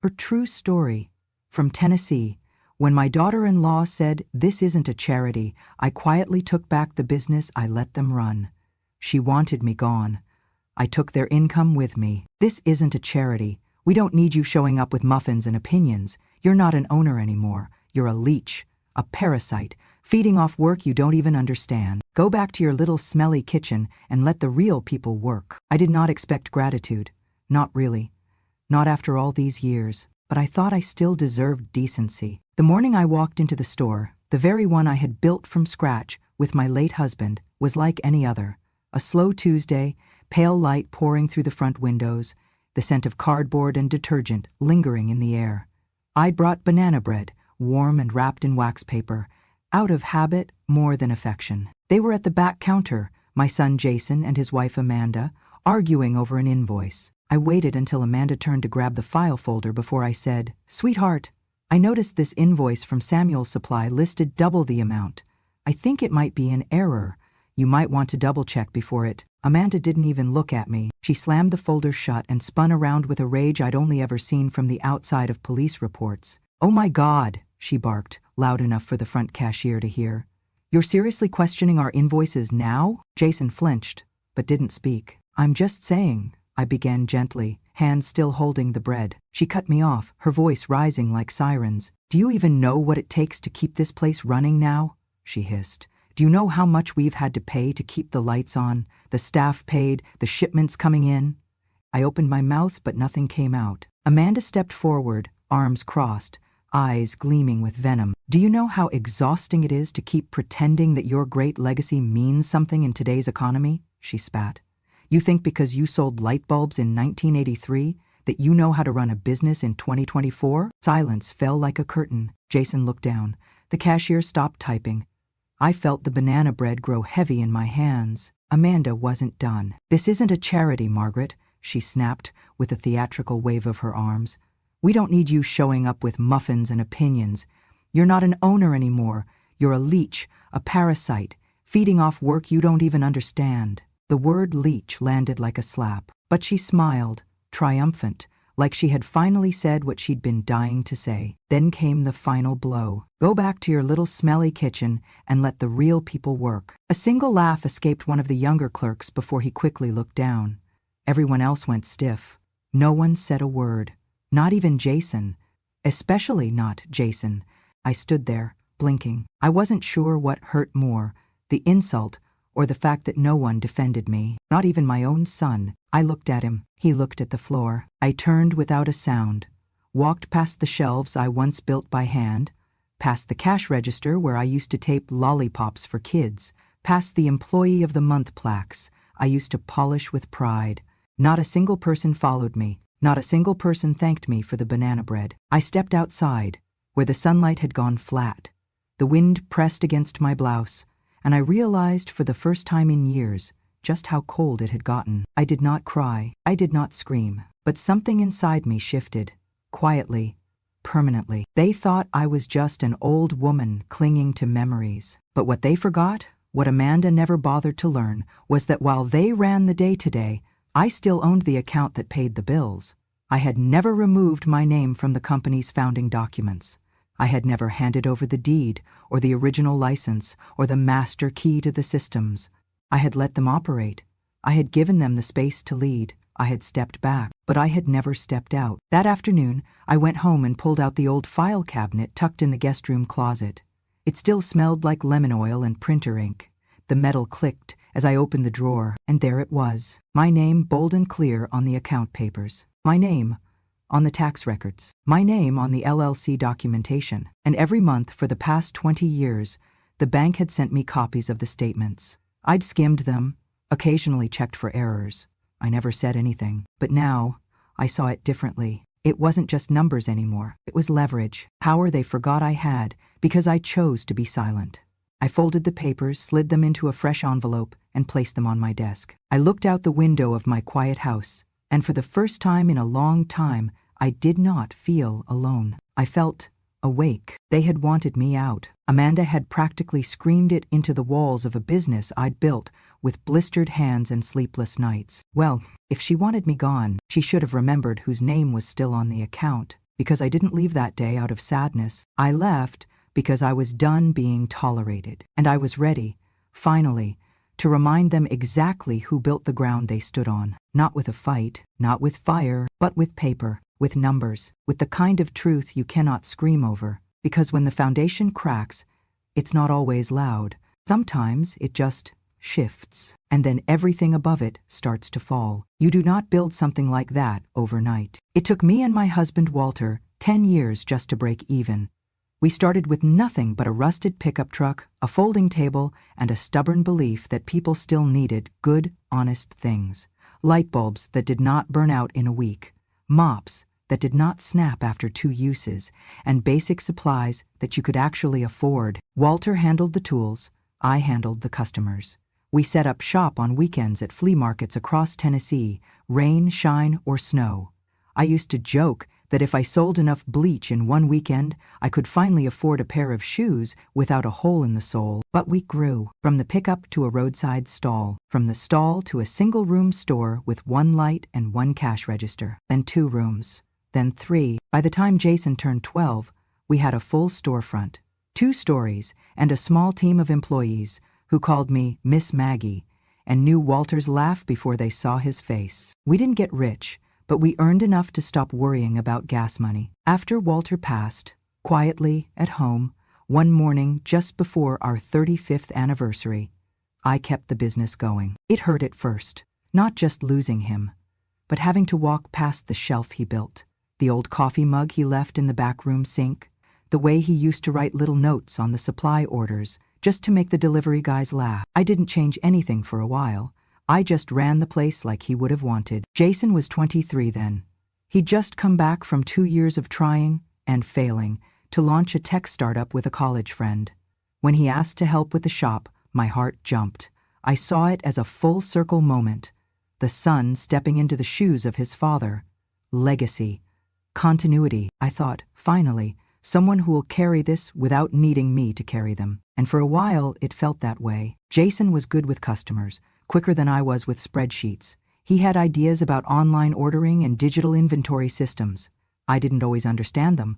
Her true story. From Tennessee. When my daughter-in-law said, "This isn't a charity," I quietly took back the business I let them run. She wanted me gone. I took their income with me. This isn't a charity. We don't need you showing up with muffins and opinions. You're not an owner anymore. You're a leech, a parasite, feeding off work you don't even understand. Go back to your little smelly kitchen and let the real people work. I did not expect gratitude. Not really. Not after all these years. But I thought I still deserved decency. The morning I walked into the store, the very one I had built from scratch with my late husband, was like any other. A slow Tuesday, pale light pouring through the front windows, the scent of cardboard and detergent lingering in the air. I'd brought banana bread, warm and wrapped in wax paper, out of habit more than affection. They were at the back counter, my son Jason and his wife Amanda, arguing over an invoice. I waited until Amanda turned to grab the file folder before I said, "Sweetheart, I noticed this invoice from Samuel's Supply listed double the amount. I think it might be an error. You might want to double-check before it." Amanda didn't even look at me. She slammed the folder shut and spun around with a rage I'd only ever seen from the outside of police reports. "Oh my God," she barked, loud enough for the front cashier to hear. "You're seriously questioning our invoices now?" Jason flinched, but didn't speak. "I'm just saying," I began gently, hands still holding the bread. She cut me off, her voice rising like sirens. "Do you even know what it takes to keep this place running now?" she hissed. "Do you know how much we've had to pay to keep the lights on, the staff paid, the shipments coming in?" I opened my mouth, but nothing came out. Amanda stepped forward, arms crossed, eyes gleaming with venom. "Do you know how exhausting it is to keep pretending that your great legacy means something in today's economy?" she spat. "You think because you sold light bulbs in 1983 that you know how to run a business in 2024? Silence fell like a curtain. Jason looked down. The cashier stopped typing. I felt the banana bread grow heavy in my hands. Amanda wasn't done. "This isn't a charity, Margaret," she snapped with a theatrical wave of her arms. "We don't need you showing up with muffins and opinions. You're not an owner anymore. You're a leech, a parasite, feeding off work you don't even understand." The word leech landed like a slap, but she smiled, triumphant, like she had finally said what she'd been dying to say. Then came the final blow. "Go back to your little smelly kitchen and let the real people work." A single laugh escaped one of the younger clerks before he quickly looked down. Everyone else went stiff. No one said a word. Not even Jason. Especially not Jason. I stood there, blinking. I wasn't sure what hurt more, the insult or the fact that no one defended me, not even my own son. I looked at him. He looked at the floor. I turned without a sound, walked past the shelves I once built by hand, past the cash register where I used to tape lollipops for kids, past the Employee of the Month plaques I used to polish with pride. Not a single person followed me. Not a single person thanked me for the banana bread. I stepped outside, where the sunlight had gone flat. The wind pressed against my blouse, and I realized for the first time in years just how cold it had gotten. I did not cry. I did not scream. But something inside me shifted, quietly, permanently. They thought I was just an old woman clinging to memories. But what they forgot, what Amanda never bothered to learn, was that while they ran the day-to-day, I still owned the account that paid the bills. I had never removed my name from the company's founding documents. I had never handed over the deed, or the original license, or the master key to the systems. I had let them operate. I had given them the space to lead. I had stepped back, but I had never stepped out. That afternoon, I went home and pulled out the old file cabinet tucked in the guest room closet. It still smelled like lemon oil and printer ink. The metal clicked as I opened the drawer, and there it was. My name bold and clear on the account papers. My name on the tax records. My name on the LLC documentation. And every month for the past 20 years, the bank had sent me copies of the statements. I'd skimmed them, occasionally checked for errors. I never said anything. But now, I saw it differently. It wasn't just numbers anymore. It was leverage, power they forgot I had because I chose to be silent. I folded the papers, slid them into a fresh envelope, and placed them on my desk. I looked out the window of my quiet house, and for the first time in a long time, I did not feel alone. I felt awake. They had wanted me out. Amanda had practically screamed it into the walls of a business I'd built with blistered hands and sleepless nights. Well, if she wanted me gone, she should have remembered whose name was still on the account. because I didn't leave that day out of sadness. I left because I was done being tolerated. And I was ready, finally, to remind them exactly who built the ground they stood on. Not with a fight, not with fire, but with paper, with numbers, with the kind of truth you cannot scream over. Because when the foundation cracks, it's not always loud. Sometimes it just shifts, and then everything above it starts to fall. You do not build something like that overnight. It took me and my husband Walter 10 years just to break even. We started with nothing but a rusted pickup truck, a folding table, and a stubborn belief that people still needed good, honest things. Light bulbs that did not burn out in a week, mops that did not snap after 2 uses, and basic supplies that you could actually afford. Walter handled the tools, I handled the customers. We set up shop on weekends at flea markets across Tennessee, rain, shine, or snow. I used to joke that if I sold enough bleach in one weekend, I could finally afford a pair of shoes without a hole in the sole. But we grew, from the pickup to a roadside stall, from the stall to a single-room store with 1 light and 1 cash register, then 2 rooms, then 3. By the time Jason turned 12, we had a full storefront, 2 stories, and a small team of employees who called me Miss Maggie and knew Walter's laugh before they saw his face. We didn't get rich, but we earned enough to stop worrying about gas money. After Walter passed, quietly at home, one morning just before our 35th anniversary, I kept the business going. It hurt at first, not just losing him, but having to walk past the shelf he built, the old coffee mug he left in the backroom sink, the way he used to write little notes on the supply orders just to make the delivery guys laugh. I didn't change anything for a while. I just ran the place like he would have wanted. Jason was 23 then. He'd just come back from 2 years of trying and failing to launch a tech startup with a college friend. When he asked to help with the shop, my heart jumped. I saw it as a full-circle moment. The son stepping into the shoes of his father. Legacy. Continuity. I thought, finally, someone who will carry this without needing me to carry them. And for a while, it felt that way. Jason was good with customers, quicker than I was with spreadsheets. He had ideas about online ordering and digital inventory systems. I didn't always understand them,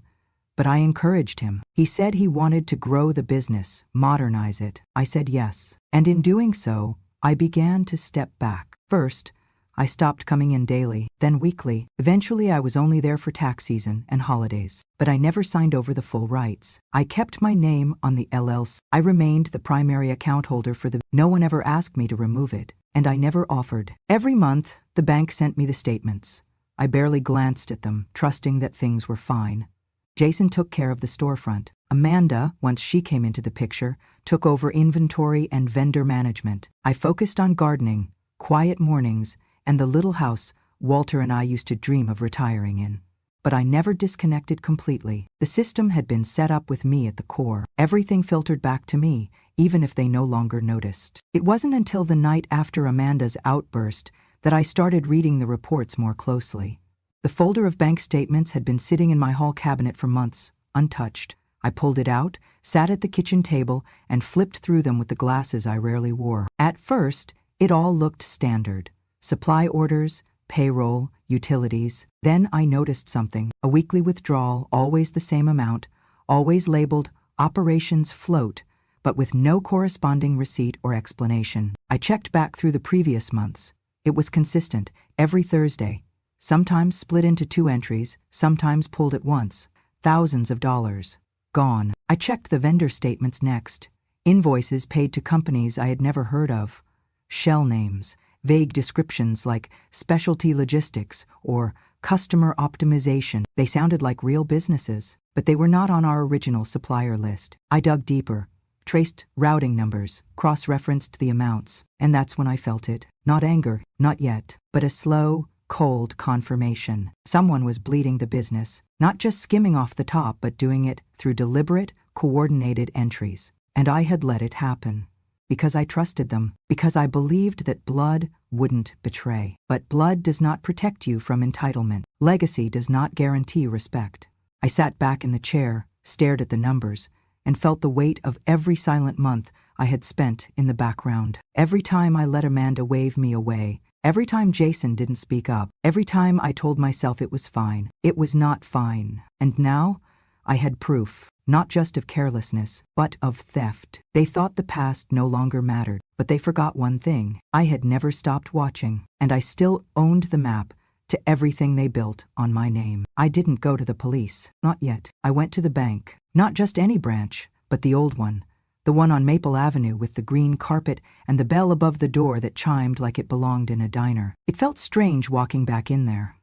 but I encouraged him. He said he wanted to grow the business, modernize it. I said yes. And in doing so, I began to step back. First, I stopped coming in daily, then weekly. Eventually, I was only there for tax season and holidays. But I never signed over the full rights. I kept my name on the LLC. I remained the primary account holder for the... No one ever asked me to remove it, and I never offered. Every month, the bank sent me the statements. I barely glanced at them, trusting that things were fine. Jason took care of the storefront. Amanda, once she came into the picture, took over inventory and vendor management. I focused on gardening, quiet mornings, and the little house Walter and I used to dream of retiring in. But I never disconnected completely. The system had been set up with me at the core. Everything filtered back to me, even if they no longer noticed. It wasn't until the night after Amanda's outburst that I started reading the reports more closely. The folder of bank statements had been sitting in my hall cabinet for months, untouched. I pulled it out, sat at the kitchen table, and flipped through them with the glasses I rarely wore. At first, it all looked standard. Supply orders, payroll, utilities. Then I noticed something. A weekly withdrawal, always the same amount, always labeled Operations Float, but with no corresponding receipt or explanation. I checked back through the previous months. It was consistent, every Thursday. Sometimes split into 2 entries, sometimes pulled at once. Thousands of dollars. Gone. I checked the vendor statements next. Invoices paid to companies I had never heard of. Shell names. Vague descriptions like specialty logistics or customer optimization. They sounded like real businesses, but they were not on our original supplier list. I dug deeper, traced routing numbers, cross-referenced the amounts, and that's when I felt it. Not anger, not yet, but a slow, cold confirmation. Someone was bleeding the business, not just skimming off the top, but doing it through deliberate, coordinated entries. And I had let it happen. Because I trusted them, because I believed that blood wouldn't betray. But blood does not protect you from entitlement. Legacy does not guarantee respect. I sat back in the chair, stared at the numbers, and felt the weight of every silent month I had spent in the background. Every time I let Amanda wave me away, every time Jason didn't speak up, every time I told myself it was fine, it was not fine. And now, I had proof, not just of carelessness, but of theft. They thought the past no longer mattered, but they forgot one thing. I had never stopped watching, and I still owned the map to everything they built on my name. I didn't go to the police, not yet. I went to the bank, not just any branch, but the old one. The one on Maple Avenue with the green carpet and the bell above the door that chimed like it belonged in a diner. It felt strange walking back in there.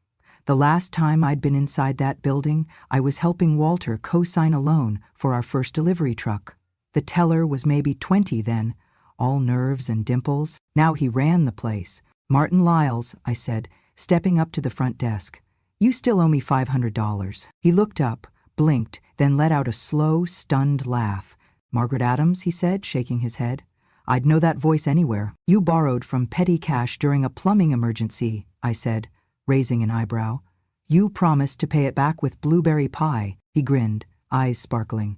The last time I'd been inside that building, I was helping Walter co-sign a loan for our first delivery truck. The teller was maybe 20 then, all nerves and dimples. Now he ran the place. "Martin Lyles," I said, stepping up to the front desk. "You still owe me $500. He looked up, blinked, then let out a slow, stunned laugh. "Margaret Adams," he said, shaking his head. "I'd know that voice anywhere." "You borrowed from petty cash during a plumbing emergency," I said, raising an eyebrow. "You promised to pay it back with blueberry pie." He grinned, eyes sparkling.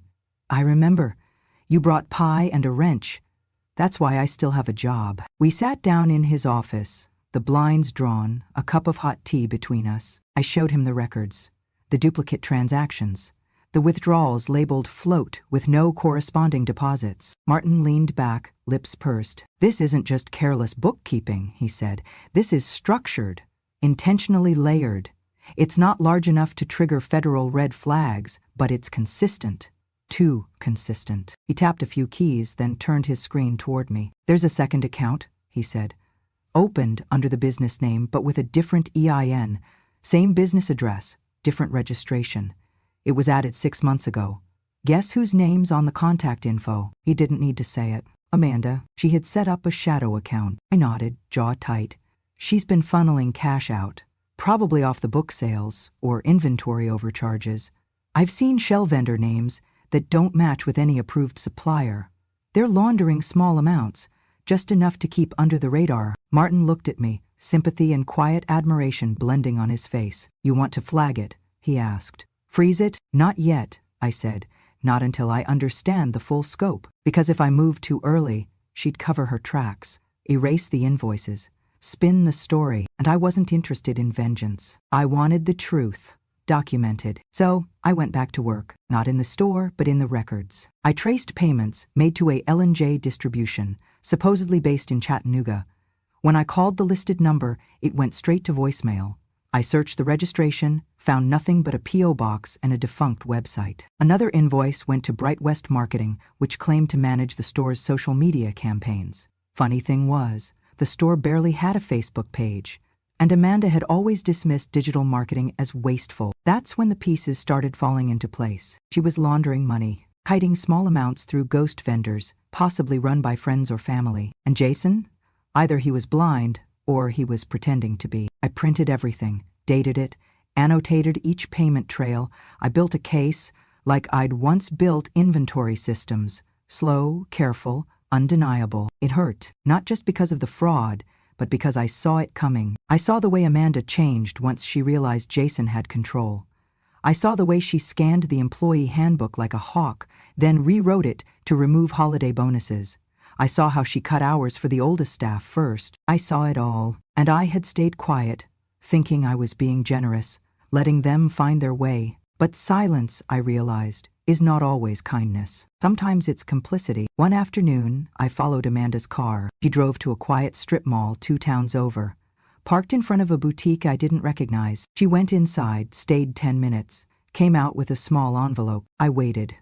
"I remember. You brought pie and a wrench. That's why I still have a job." We sat down in his office, the blinds drawn, a cup of hot tea between us. I showed him the records, the duplicate transactions, the withdrawals labeled float with no corresponding deposits. Martin leaned back, lips pursed. "This isn't just careless bookkeeping," he said. "This is structured, intentionally layered. It's not large enough to trigger federal red flags, but it's consistent. Too consistent." He tapped a few keys, then turned his screen toward me. "There's a second account," he said. "Opened under the business name, but with a different EIN. Same business address, different registration. It was added 6 months ago. Guess whose name's on the contact info?" He didn't need to say it. "Amanda. She had set up a shadow account." I nodded, jaw tight. "She's been funneling cash out, probably off the book sales or inventory overcharges. I've seen shell vendor names that don't match with any approved supplier. They're laundering small amounts, just enough to keep under the radar." Martin looked at me, sympathy and quiet admiration blending on his face. "You want to flag it?" he asked. "Freeze it?" "Not yet," I said. "Not until I understand the full scope. Because if I moved too early, she'd cover her tracks, erase the invoices, spin the story, and I wasn't interested in vengeance. I wanted the truth, documented. So I went back to work, not in the store, but in the records. I traced payments made to a L&J distribution, supposedly based in Chattanooga. When I called the listed number, it went straight to voicemail. I searched the registration, found nothing but a P.O. box and a defunct website. Another invoice went to Bright West Marketing, which claimed to manage the store's social media campaigns. Funny thing was, the store barely had a Facebook page, and Amanda had always dismissed digital marketing as wasteful. That's when the pieces started falling into place. She was laundering money, hiding small amounts through ghost vendors, possibly run by friends or family. And Jason? Either he was blind, or he was pretending to be. I printed everything, dated it, annotated each payment trail. I built a case like I'd once built inventory systems. Slow, careful, undeniable. It hurt, not just because of the fraud, but because I saw it coming. I saw the way Amanda changed once she realized Jason had control. I saw the way she scanned the employee handbook like a hawk, then rewrote it to remove holiday bonuses. I saw how she cut hours for the oldest staff first. I saw it all, and I had stayed quiet, thinking I was being generous, letting them find their way. But silence, I realized, is not always kindness. Sometimes it's complicity. One afternoon, I followed Amanda's car. She drove to a quiet strip mall 2 towns over, parked in front of a boutique I didn't recognize. She went inside, stayed 10 minutes, came out with a small envelope. I waited.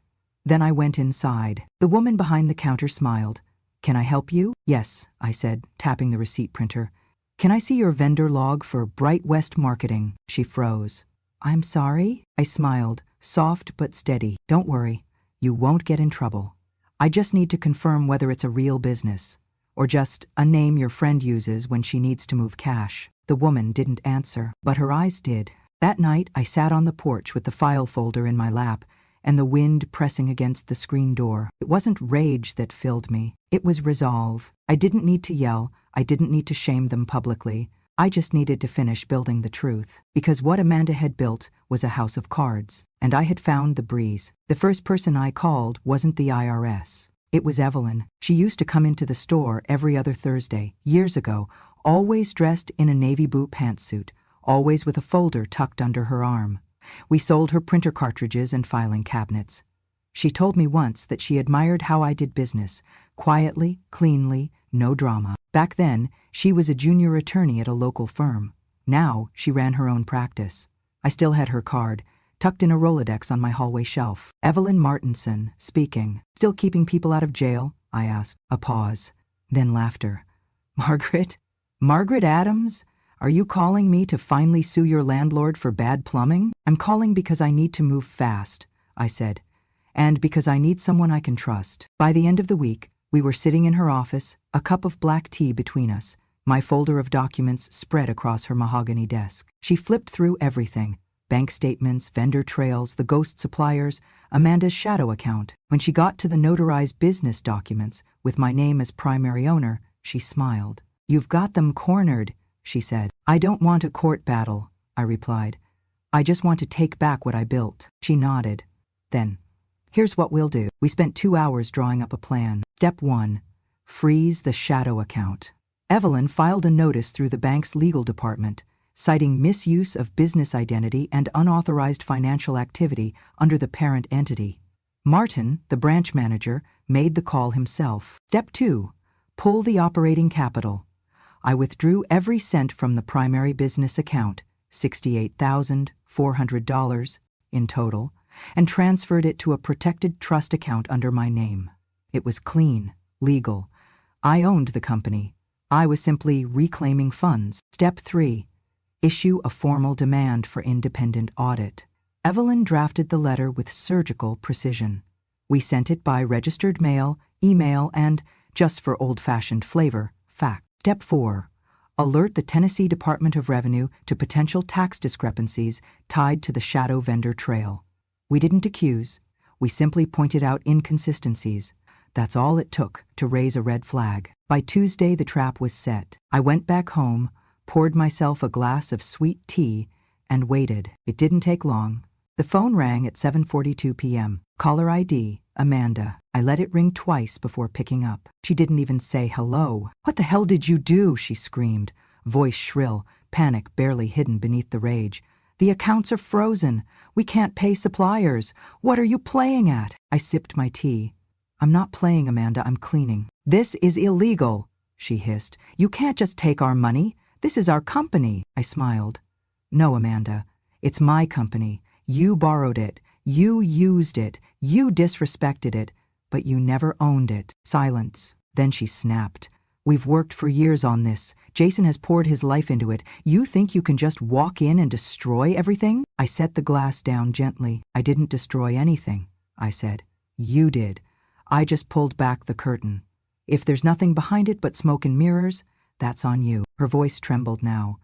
Then I went inside. The woman behind the counter smiled. "Can I help you?" "Yes," I said, tapping the receipt printer. "Can I see your vendor log for Bright West Marketing?" She froze. "I'm sorry?" I smiled, soft but steady. "Don't worry. You won't get in trouble. I just need to confirm whether it's a real business, or just a name your friend uses when she needs to move cash." The woman didn't answer, but her eyes did. That night, I sat on the porch with the file folder in my lap, and the wind pressing against the screen door. It wasn't rage that filled me. It was resolve. I didn't need to yell. I didn't need to shame them publicly. I just needed to finish building the truth. Because what Amanda had built was a house of cards, and I had found the breeze. The first person I called wasn't the IRS. It was Evelyn. She used to come into the store every other Thursday, years ago, always dressed in a navy blue pantsuit, always with a folder tucked under her arm. We sold her printer cartridges and filing cabinets. She told me once that she admired how I did business, quietly, cleanly, no drama. Back then, she was a junior attorney at a local firm. Now, she ran her own practice. I still had her card, tucked in a Rolodex on my hallway shelf. Evelyn Martinson, speaking. Still keeping people out of jail? I asked. A pause. Then laughter. Margaret? Margaret Adams? Are you calling me to finally sue your landlord for bad plumbing? I'm calling because I need to move fast, I said, and because I need someone I can trust. By the end of the week, we were sitting in her office, a cup of black tea between us, my folder of documents spread across her mahogany desk. She flipped through everything: bank statements, vendor trails, the ghost suppliers, Amanda's shadow account. When she got to the notarized business documents with my name as primary owner, she smiled. You've got them cornered, she said. I don't want a court battle, I replied. I just want to take back what I built. She nodded. Then, here's what we'll do. We spent 2 hours drawing up a plan. Step 1, freeze the shadow account. Evelyn filed a notice through the bank's legal department, citing misuse of business identity and unauthorized financial activity under the parent entity. Martin, the branch manager, made the call himself. Step 2, pull the operating capital. I withdrew every cent from the primary business account, $68,400 in total, and transferred it to a protected trust account under my name. It was clean, legal. I owned the company. I was simply reclaiming funds. Step 3, issue a formal demand for independent audit. Evelyn drafted the letter with surgical precision. We sent it by registered mail, email, and, just for old-fashioned flavor, fax. Step 4, alert the Tennessee Department of Revenue to potential tax discrepancies tied to the shadow vendor trail. We didn't accuse. We simply pointed out inconsistencies. That's all it took to raise a red flag. By Tuesday, the trap was set. I went back home, poured myself a glass of sweet tea, and waited. It didn't take long. The phone rang at 7:42 p.m. Caller ID, Amanda. I let it ring twice before picking up. She didn't even say hello. What the hell did you do? She screamed, voice shrill, panic barely hidden beneath the rage. The accounts are frozen. We can't pay suppliers. What are you playing at? I sipped my tea. I'm not playing, Amanda, I'm cleaning. This is illegal, she hissed. You can't just take our money. This is our company. I smiled. No, Amanda, it's my company. You borrowed it. You used it. You disrespected it. But you never owned it. Silence. Then she snapped. We've worked for years on this. Jason has poured his life into it. You think you can just walk in and destroy everything? I set the glass down gently. I didn't destroy anything, I said. You did. I just pulled back the curtain. If there's nothing behind it but smoke and mirrors, that's on you. Her voice trembled now.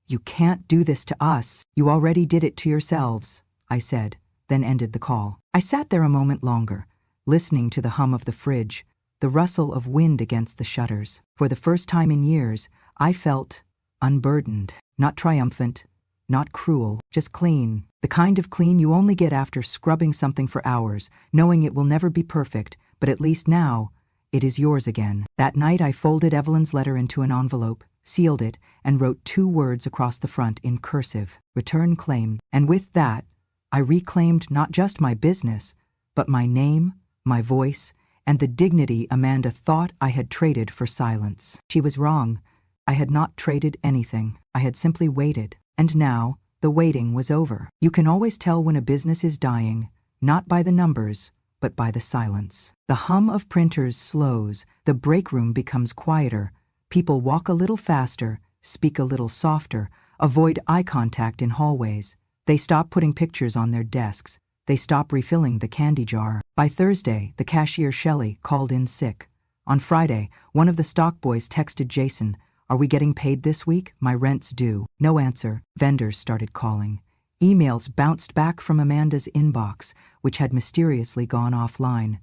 You can't do this to us. You already did it to yourselves, I said, then ended the call. I sat there a moment longer, listening to the hum of the fridge, the rustle of wind against the shutters. For the first time in years, I felt unburdened, not triumphant, not cruel, just clean. The kind of clean you only get after scrubbing something for hours, knowing it will never be perfect, but at least now, it is yours again. That night I folded Evelyn's letter into an envelope, sealed it, and wrote 2 words across the front in cursive: return claim. And with that, I reclaimed not just my business, but my name, my voice, and the dignity Amanda thought I had traded for silence. She was wrong. I had not traded anything. I had simply waited. And now, the waiting was over. You can always tell when a business is dying, not by the numbers, but by the silence. The hum of printers slows, the break room becomes quieter, people walk a little faster, speak a little softer, avoid eye contact in hallways. They stop putting pictures on their desks. They stop refilling the candy jar. By Thursday, the cashier Shelley called in sick. On Friday, one of the stock boys texted Jason, "Are we getting paid this week? My rent's due." No answer. Vendors started calling. Emails bounced back from Amanda's inbox, which had mysteriously gone offline.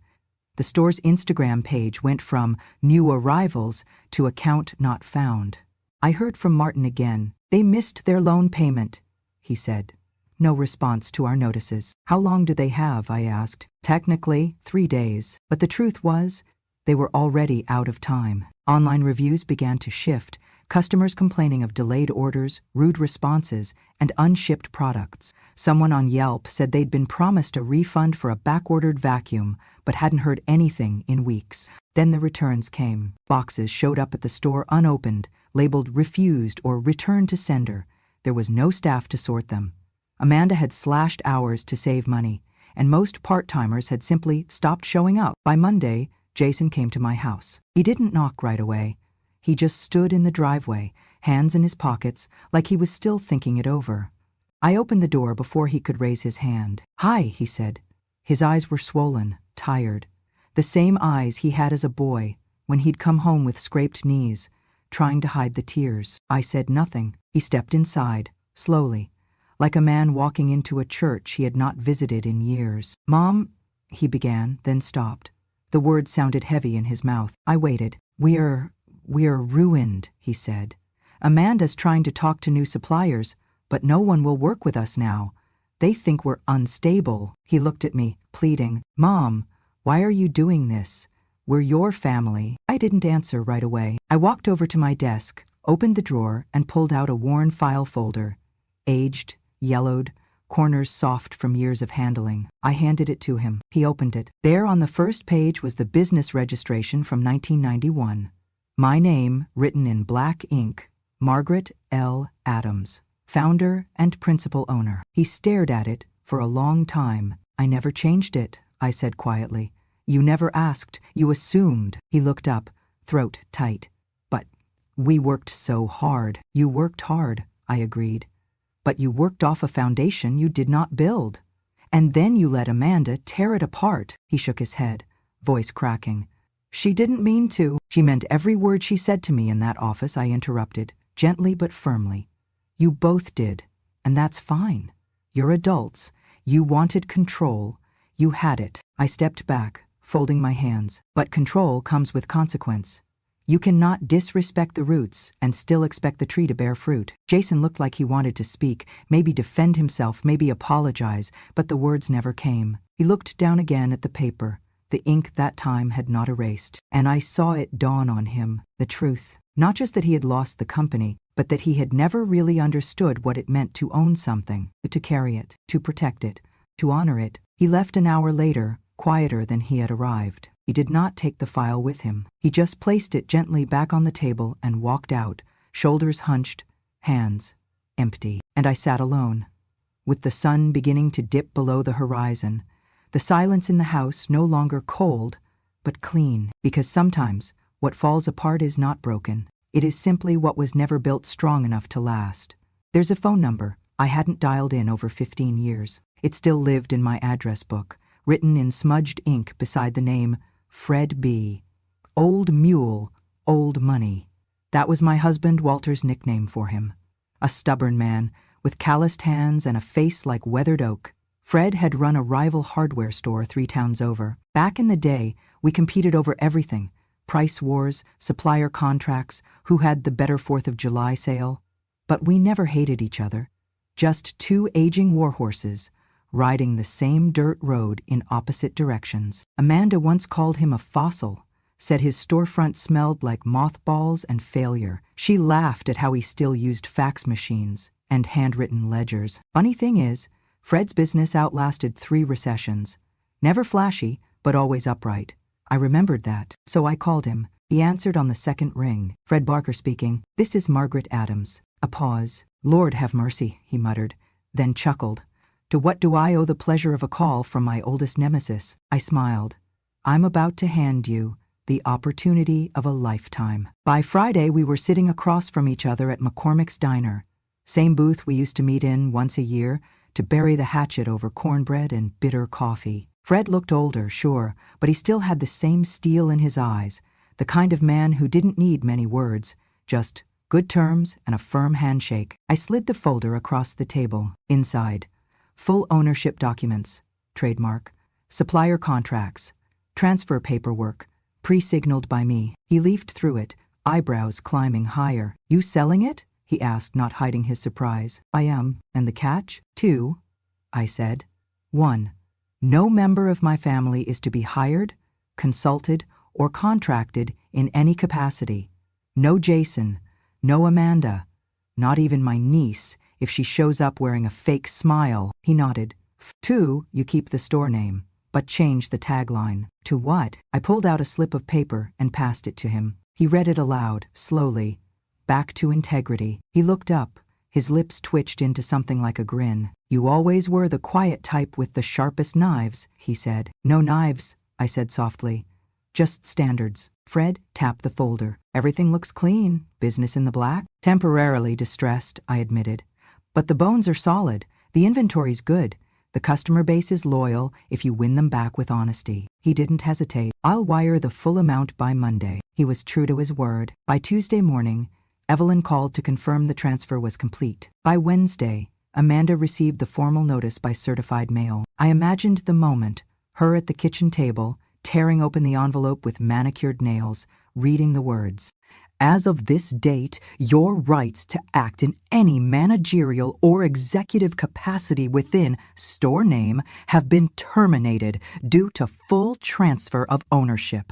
The store's Instagram page went from new arrivals to account not found. I heard from Martin again. They missed their loan payment, he said. No response to our notices. How long do they have? I asked. Technically, 3 days. But the truth was, they were already out of time. Online reviews began to shift. Customers complaining of delayed orders, rude responses, and unshipped products. Someone on Yelp said they'd been promised a refund for a back-ordered vacuum, but hadn't heard anything in weeks. Then the returns came. Boxes showed up at the store unopened, labeled refused or returned to sender. There was no staff to sort them. Amanda had slashed hours to save money, and most part-timers had simply stopped showing up. By Monday, Jason came to my house. He didn't knock right away. He just stood in the driveway, hands in his pockets, like he was still thinking it over. I opened the door before he could raise his hand. "Hi," he said. His eyes were swollen, tired. The same eyes he had as a boy, when he'd come home with scraped knees, trying to hide the tears. I said nothing. He stepped inside, slowly, like a man walking into a church he had not visited in years. "Mom," he began, then stopped. The words sounded heavy in his mouth. I waited. We're ruined," he said. "Amanda's trying to talk to new suppliers, but no one will work with us now. They think we're unstable." He looked at me, pleading. "Mom, why are you doing this? We're your family." I didn't answer right away. I walked over to my desk, opened the drawer, and pulled out a worn file folder. Aged, yellowed, corners soft from years of handling. I handed it to him. He opened it. There on the first page was the business registration from 1991. My name, written in black ink, Margaret L. Adams, founder and principal owner. He stared at it for a long time. "I never changed it," I said quietly. "You never asked, you assumed." He looked up, throat tight. "But we worked so hard." "You worked hard," I agreed. "But you worked off a foundation you did not build. And then you let Amanda tear it apart." He shook his head, voice cracking. "She didn't mean to." "She meant every word she said to me in that office," I interrupted, gently but firmly. "You both did, and that's fine. You're adults. You wanted control. You had it." I stepped back, folding my hands. "But control comes with consequence. You cannot disrespect the roots and still expect the tree to bear fruit." Jason looked like he wanted to speak, maybe defend himself, maybe apologize, but the words never came. He looked down again at the paper. The ink that time had not erased, and I saw it dawn on him, the truth. Not just that he had lost the company, but that he had never really understood what it meant to own something, to carry it, to protect it, to honor it. He left an hour later, quieter than he had arrived. He did not take the file with him. He just placed it gently back on the table and walked out, shoulders hunched, hands empty. And I sat alone, with the sun beginning to dip below the horizon. The silence in the house no longer cold, but clean, because sometimes what falls apart is not broken. It is simply what was never built strong enough to last. There's a phone number I hadn't dialed in over 15 years. It still lived in my address book, written in smudged ink beside the name Fred B. Old Mule, Old Money. That was my husband Walter's nickname for him. A stubborn man, with calloused hands and a face like weathered oak. Fred had run a rival hardware store 3 towns over. Back in the day, we competed over everything. Price wars, supplier contracts, who had the better 4th of July sale. But we never hated each other. Just 2 aging warhorses, riding the same dirt road in opposite directions. Amanda once called him a fossil, said his storefront smelled like mothballs and failure. She laughed at how he still used fax machines and handwritten ledgers. Funny thing is, Fred's business outlasted 3 recessions. Never flashy, but always upright. I remembered that, so I called him. He answered on the second ring. "Fred Barker speaking. This is Margaret Adams." A pause. "Lord have mercy," he muttered, then chuckled. "To what do I owe the pleasure of a call from my oldest nemesis?" I smiled. "I'm about to hand you the opportunity of a lifetime." By Friday, we were sitting across from each other at McCormick's Diner. Same booth we used to meet in once a year, to bury the hatchet over cornbread and bitter coffee. Fred looked older, sure, but he still had the same steel in his eyes, the kind of man who didn't need many words, just good terms and a firm handshake. I slid the folder across the table. Inside, full ownership documents, trademark, supplier contracts, transfer paperwork, pre-signaled by me. He leafed through it, eyebrows climbing higher. "You selling it?" he asked, not hiding his surprise. "I am. And the catch? 2, I said. 1. No member of my family is to be hired, consulted, or contracted in any capacity. No Jason, No Amanda. Not even my niece, if she shows up wearing a fake smile. He nodded. 2, you keep the store name, but change the tagline. To what? I pulled out a slip of paper and passed it to him. He read it aloud, slowly. Back to integrity. He looked up. His lips twitched into something like a grin. You always were the quiet type with the sharpest knives, he said. No knives, I said softly. Just standards. Fred tapped the folder. Everything looks clean. Business in the black? Temporarily distressed, I admitted. But the bones are solid. The inventory's good. The customer base is loyal if you win them back with honesty. He didn't hesitate. I'll wire the full amount by Monday. He was true to his word. By Tuesday morning, Evelyn called to confirm the transfer was complete. By Wednesday, Amanda received the formal notice by certified mail. I imagined the moment, her at the kitchen table, tearing open the envelope with manicured nails, reading the words. As of this date, your rights to act in any managerial or executive capacity within store name have been terminated due to full transfer of ownership.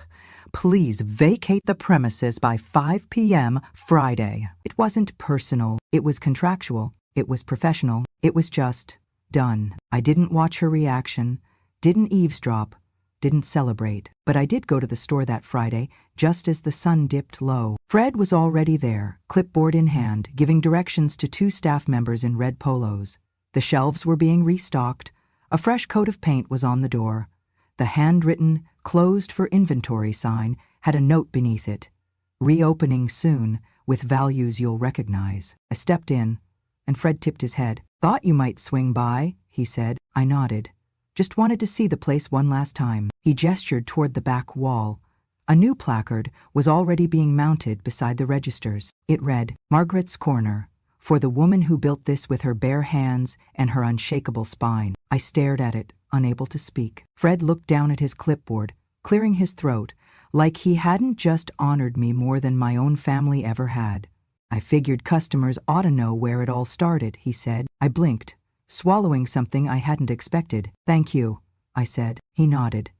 Please vacate the premises by 5 p.m. Friday. It wasn't personal. It was contractual. It was professional. It was just done. I didn't watch her reaction, didn't eavesdrop, didn't celebrate, but I did go to the store that Friday, just as the sun dipped low. Fred was already there, clipboard in hand, giving directions to 2 staff members in red polos. The shelves were being restocked. A fresh coat of paint was on the door. The handwritten, closed for inventory sign had a note beneath it. Reopening soon, with values you'll recognize. I stepped in, and Fred tipped his head. Thought you might swing by, he said. I nodded. Just wanted to see the place one last time. He gestured toward the back wall. A new placard was already being mounted beside the registers. It read, Margaret's Corner, for the woman who built this with her bare hands and her unshakable spine. I stared at it, unable to speak. Fred looked down at his clipboard, clearing his throat, like he hadn't just honored me more than my own family ever had. I figured customers ought to know where it all started, he said. I blinked, swallowing something I hadn't expected. Thank you, I said. He nodded.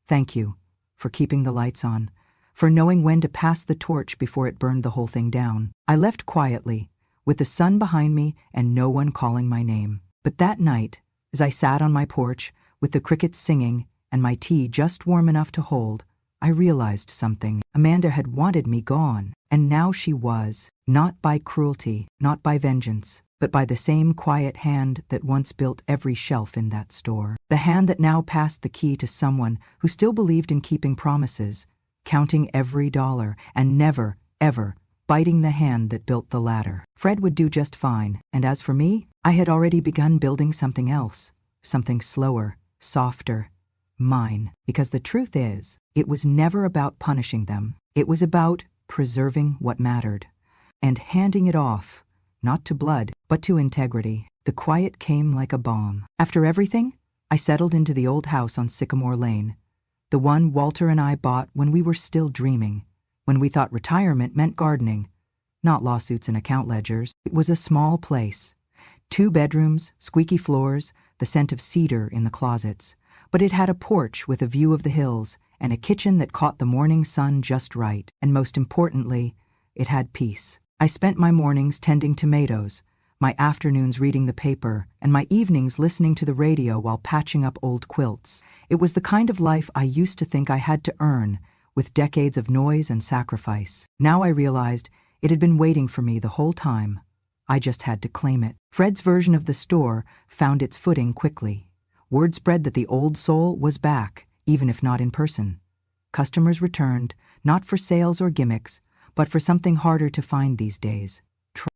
Thank you for keeping the lights on, for knowing when to pass the torch before it burned the whole thing down. I left quietly, with the sun behind me and no one calling my name. But that night, as I sat on my porch, with the crickets singing and my tea just warm enough to hold, I realized something. Amanda had wanted me gone, and now she was, not by cruelty, not by vengeance, but by the same quiet hand that once built every shelf in that store. The hand that now passed the key to someone who still believed in keeping promises, counting every dollar, and never, ever, biting the hand that built the ladder. Fred would do just fine, and as for me, I had already begun building something else, something slower, softer, mine. Because the truth is, it was never about punishing them. It was about preserving what mattered, and handing it off, not to blood, but to integrity. The quiet came like a bomb. After everything, I settled into the old house on Sycamore Lane, the one Walter and I bought when we were still dreaming, when we thought retirement meant gardening, not lawsuits and account ledgers. It was a small place. 2 bedrooms, squeaky floors, the scent of cedar in the closets. But it had a porch with a view of the hills and a kitchen that caught the morning sun just right. And most importantly, it had peace. I spent my mornings tending tomatoes, my afternoons reading the paper, and my evenings listening to the radio while patching up old quilts. It was the kind of life I used to think I had to earn, with decades of noise and sacrifice. Now I realized it had been waiting for me the whole time. I just had to claim it. Fred's version of the store found its footing quickly. Word spread that the old soul was back, even if not in person. Customers returned, not for sales or gimmicks, but for something harder to find these days.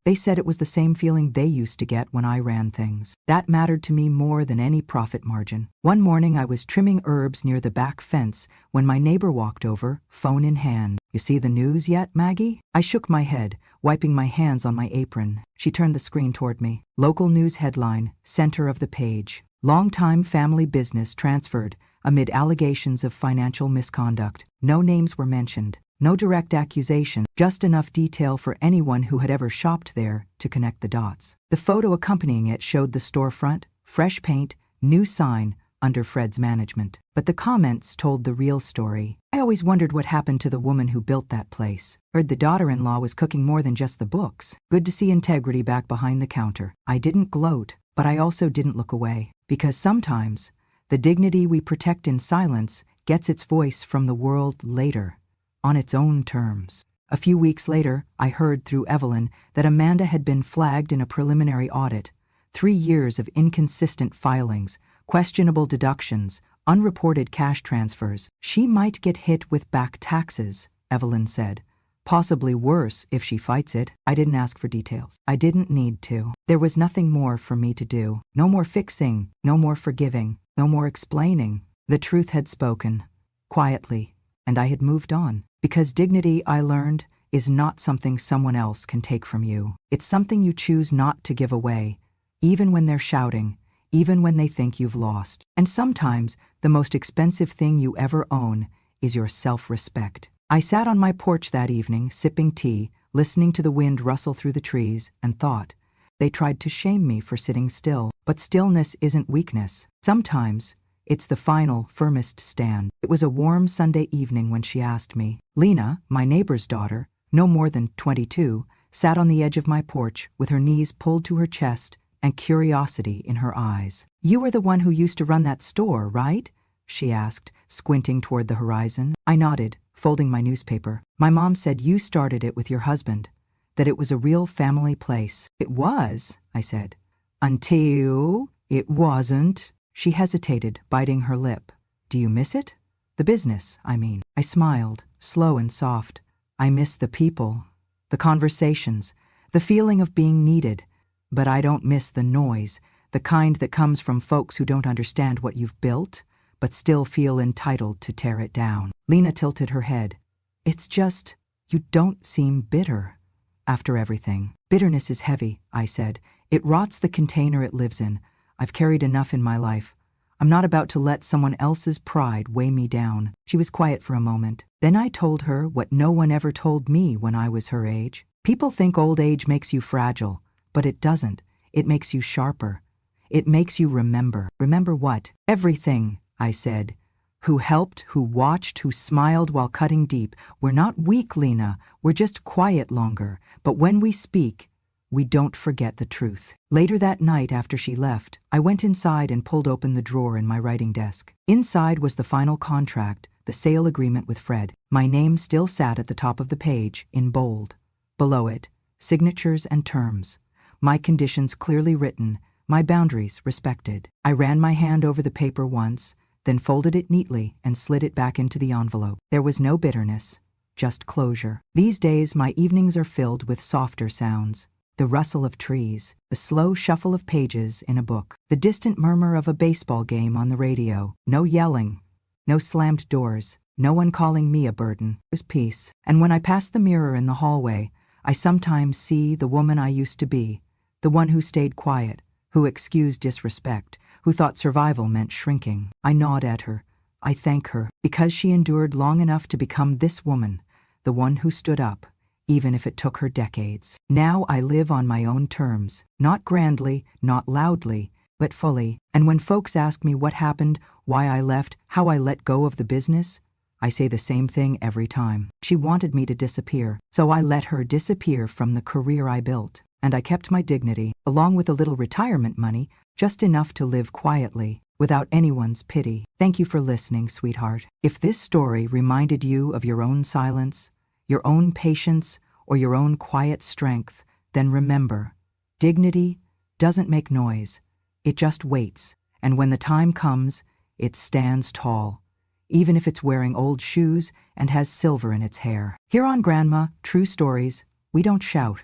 They said it was the same feeling they used to get when I ran things. That mattered to me more than any profit margin. One morning I was trimming herbs near the back fence when my neighbor walked over, phone in hand. You see the news yet, Maggie? I shook my head, wiping my hands on my apron. She turned the screen toward me. Local news headline, center of the page. Long-time family business transferred amid allegations of financial misconduct. No names were mentioned. No direct accusation, just enough detail for anyone who had ever shopped there to connect the dots. The photo accompanying it showed the storefront, fresh paint, new sign, under Fred's management. But the comments told the real story. I always wondered what happened to the woman who built that place. Heard the daughter-in-law was cooking more than just the books. Good to see integrity back behind the counter. I didn't gloat, but I also didn't look away. Because sometimes, the dignity we protect in silence gets its voice from the world later, on its own terms. A few weeks later, I heard through Evelyn that Amanda had been flagged in a preliminary audit. 3 years of inconsistent filings, questionable deductions, unreported cash transfers. She might get hit with back taxes, Evelyn said. Possibly worse if she fights it. I didn't ask for details. I didn't need to. There was nothing more for me to do. No more fixing, no more forgiving, no more explaining. The truth had spoken, quietly, and I had moved on. Because dignity, I learned, is not something someone else can take from you. It's something you choose not to give away, even when they're shouting, even when they think you've lost. And sometimes, the most expensive thing you ever own is your self-respect. I sat on my porch that evening, sipping tea, listening to the wind rustle through the trees, and thought, they tried to shame me for sitting still. But stillness isn't weakness. Sometimes, it's the final, firmest stand. It was a warm Sunday evening when she asked me. Lena, my neighbor's daughter, no more than 22, sat on the edge of my porch with her knees pulled to her chest and curiosity in her eyes. You were the one who used to run that store, right? She asked, squinting toward the horizon. I nodded, folding my newspaper. My mom said you started it with your husband, that it was a real family place. It was, I said. Until it wasn't. She hesitated, biting her lip. Do you miss it? The business, I mean. I smiled, slow and soft. I miss the people, the conversations, the feeling of being needed. But I don't miss the noise, the kind that comes from folks who don't understand what you've built, but still feel entitled to tear it down. Lena tilted her head. It's just, you don't seem bitter. After everything. Bitterness is heavy, I said. It rots the container it lives in. I've carried enough in my life. I'm not about to let someone else's pride weigh me down. She was quiet for a moment. Then I told her what no one ever told me when I was her age. People think old age makes you fragile, but it doesn't. It makes you sharper. It makes you remember. Remember what? Everything, I said. Who helped, who watched, who smiled while cutting deep. We're not weak, Lena. We're just quiet longer. But when we speak, we don't forget the truth. Later that night after she left, I went inside and pulled open the drawer in my writing desk. Inside was the final contract, the sale agreement with Fred. My name still sat at the top of the page, in bold. Below it, signatures and terms. My conditions clearly written, my boundaries respected. I ran my hand over the paper once, then folded it neatly and slid it back into the envelope. There was no bitterness, just closure. These days, my evenings are filled with softer sounds. The rustle of trees, the slow shuffle of pages in a book, the distant murmur of a baseball game on the radio. No yelling, no slammed doors, no one calling me a burden. There's peace. And when I pass the mirror in the hallway, I sometimes see the woman I used to be, the one who stayed quiet, who excused disrespect, who thought survival meant shrinking. I nod at her. I thank her, because she endured long enough to become this woman, the one who stood up, even if it took her decades. Now I live on my own terms, not grandly, not loudly, but fully. And when folks ask me what happened, why I left, how I let go of the business, I say the same thing every time. She wanted me to disappear, so I let her disappear from the career I built. And I kept my dignity, along with a little retirement money, just enough to live quietly, without anyone's pity. Thank you for listening, sweetheart. If this story reminded you of your own silence, your own patience, or your own quiet strength, then remember, dignity doesn't make noise. It just waits, and when the time comes, it stands tall, even if it's wearing old shoes and has silver in its hair. Here on Grandma, True Stories, we don't shout.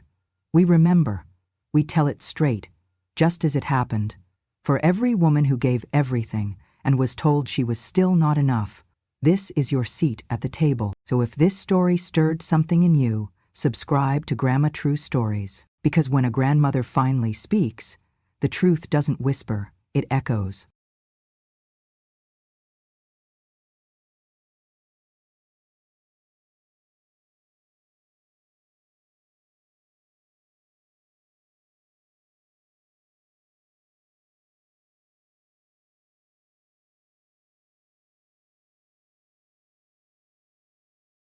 We remember. We tell it straight, just as it happened. For every woman who gave everything and was told she was still not enough, this is your seat at the table. So if this story stirred something in you, subscribe to Grandma True Stories. Because when a grandmother finally speaks, the truth doesn't whisper, it echoes.